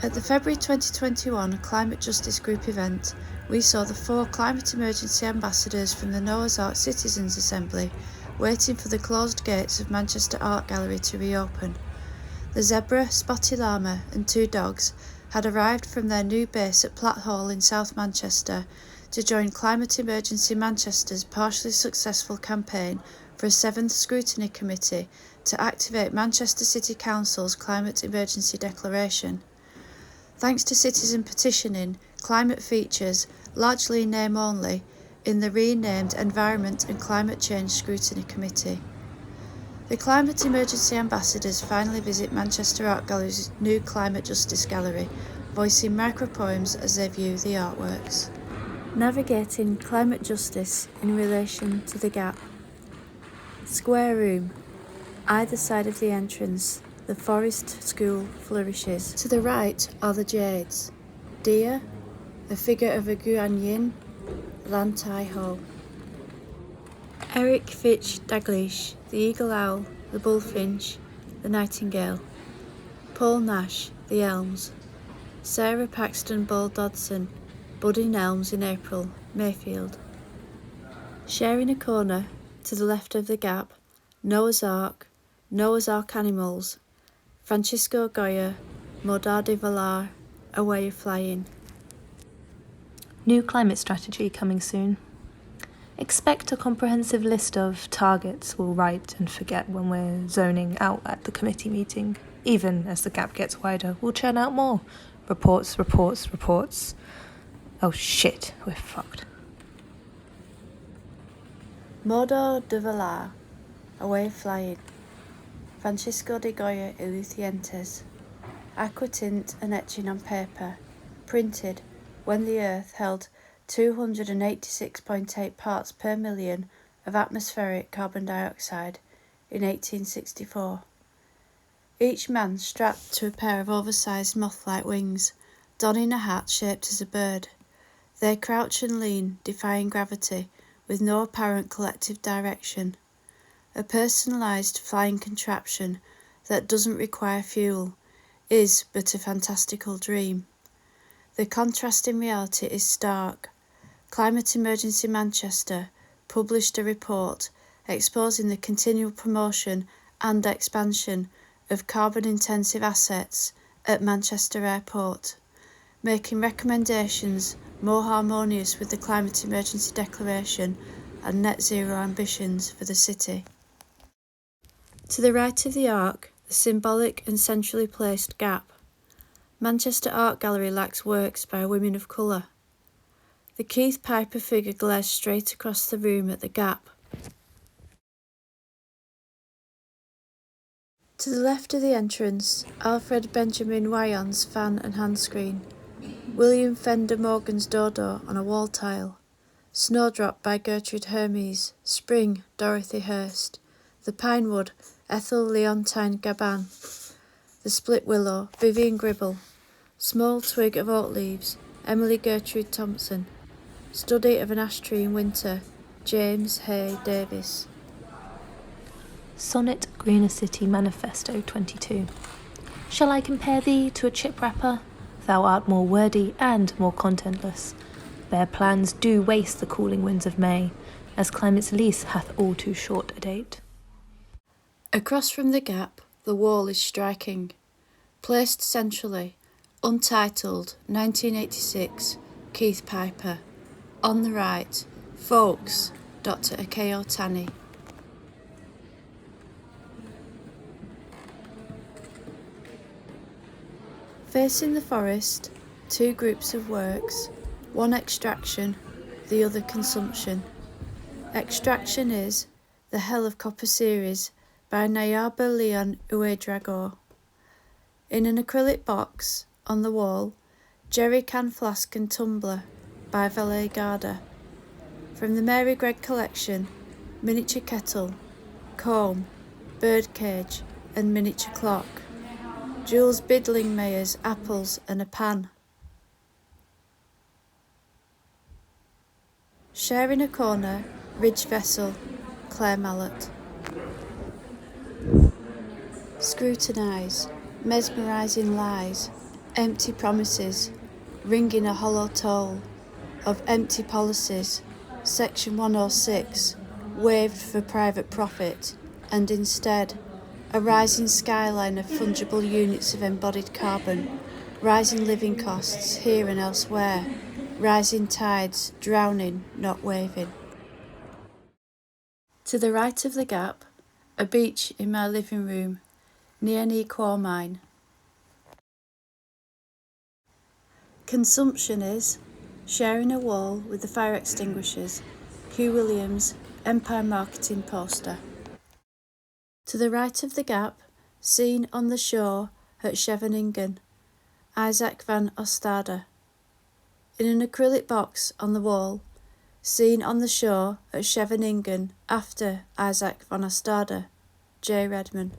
At the February 2021 Climate Justice Group event, we saw the 4 climate emergency ambassadors from the Noah's Ark Citizens Assembly waiting for the closed gates of Manchester Art Gallery to reopen. The zebra, spotty llama and 2 dogs had arrived from their new base at Platt Hall in South Manchester to join Climate Emergency Manchester's partially successful campaign for a 7th scrutiny committee to activate Manchester City Council's Climate Emergency Declaration. Thanks to citizen petitioning, climate features, largely in name only, in the renamed Environment and Climate Change Scrutiny Committee. The Climate Emergency Ambassadors finally visit Manchester Art Gallery's new Climate Justice Gallery, voicing micropoems as they view the artworks. Navigating climate justice in relation to the gap. Square room. Either side of the entrance, the forest school flourishes. To the right are the jades. Deer, a figure of a guanyin, Lan Tai Ho. Eric Fitch Daglish, the eagle owl, the bullfinch, the nightingale. Paul Nash, the elms. Sarah Paxton Ball Dodson, budding elms in April, Mayfield. Sharing a corner, to the left of the gap, Noah's Ark Animals, Francisco Goya, Modar de Valar, A Way of Flying. New climate strategy coming soon. Expect a comprehensive list of targets we'll write and forget when we're zoning out at the committee meeting. Even as the gap gets wider, we'll churn out more. Reports. Oh shit, we're fucked. Modar de Valar, A Way of Flying. Francisco de Goya y Lucientes. Aquatint and etching on paper. Printed when the Earth held 286.8 parts per million of atmospheric carbon dioxide in 1864. Each man strapped to a pair of oversized moth-like wings, donning a hat shaped as a bird. They crouch and lean, defying gravity, with no apparent collective direction. A personalised flying contraption that doesn't require fuel is but a fantastical dream. The contrast in reality is stark. Climate Emergency Manchester published a report exposing the continual promotion and expansion of carbon-intensive assets at Manchester Airport, making recommendations more harmonious with the Climate Emergency Declaration and net zero ambitions for the city. To the right of the Ark, the symbolic and centrally placed gap. Manchester Art Gallery lacks works by women of colour. The Keith Piper figure glares straight across the room at the gap. To the left of the entrance, Alfred Benjamin Wyon's fan and hand screen. William Fender Morgan's Dodo on a wall tile. Snowdrop by Gertrude Hermes. Spring, Dorothy Hurst. The Pinewood, Ethel Leontine Gaban. The Split Willow, Vivian Gribble. Small Twig of Oat Leaves, Emily Gertrude Thompson. Study of an Ash Tree in Winter, James Hay Davis. Sonnet Greener City Manifesto 22. Shall I compare thee to a chip wrapper? Thou art more wordy and more contentless. Bare plans do waste the cooling winds of May, as climate's lease hath all too short a date. Across from the gap, the wall is striking. Placed centrally, untitled, 1986, Keith Piper. On the right, Folks, Dr. Akeo Tani. Facing the forest, 2 groups of works, one extraction, the other consumption. Extraction is The Hell of Copper series by Nayaba Leon Uedrago. In an acrylic box, on the wall, Jerry Can Flask and Tumbler by Valet Garda. From the Mary Gregg collection, Miniature Kettle, Comb, Birdcage and Miniature Clock. Jules Bidlingmeyer's Apples and a Pan. Sharing a corner, Ridge Vessel, Claire Mallet. Scrutinise, mesmerising lies, Empty promises, ringing a hollow toll of empty policies. Section 106, waived for private profit, and instead, a rising skyline of fungible units of embodied carbon, rising living costs here and elsewhere, rising tides, drowning, not waving. To the right of the gap, a beach in my living room, near Ni Qua Mine. Consumption is sharing a wall with the fire extinguishers, Hugh Williams, Empire Marketing poster. To the right of the gap, seen on the shore at Scheveningen, Isaac van Ostade. In an acrylic box on the wall, seen on the shore at Scheveningen after Isaac van Ostade, J. Redman.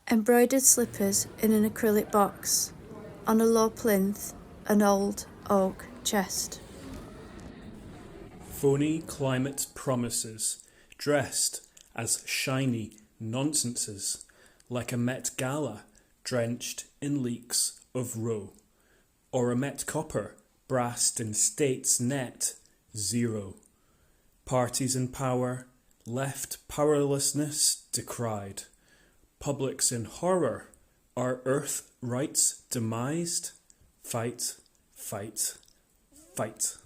Embroidered slippers in an acrylic box, on a low plinth, an old oak chest. Phony climate promises, dressed as shiny nonsenses, like a Met Gala drenched in leaks of roe, or a Met Copper brassed in state's net zero. Parties in power left powerlessness decried. Publics in horror, are Earth rights demised? Fight, fight, fight.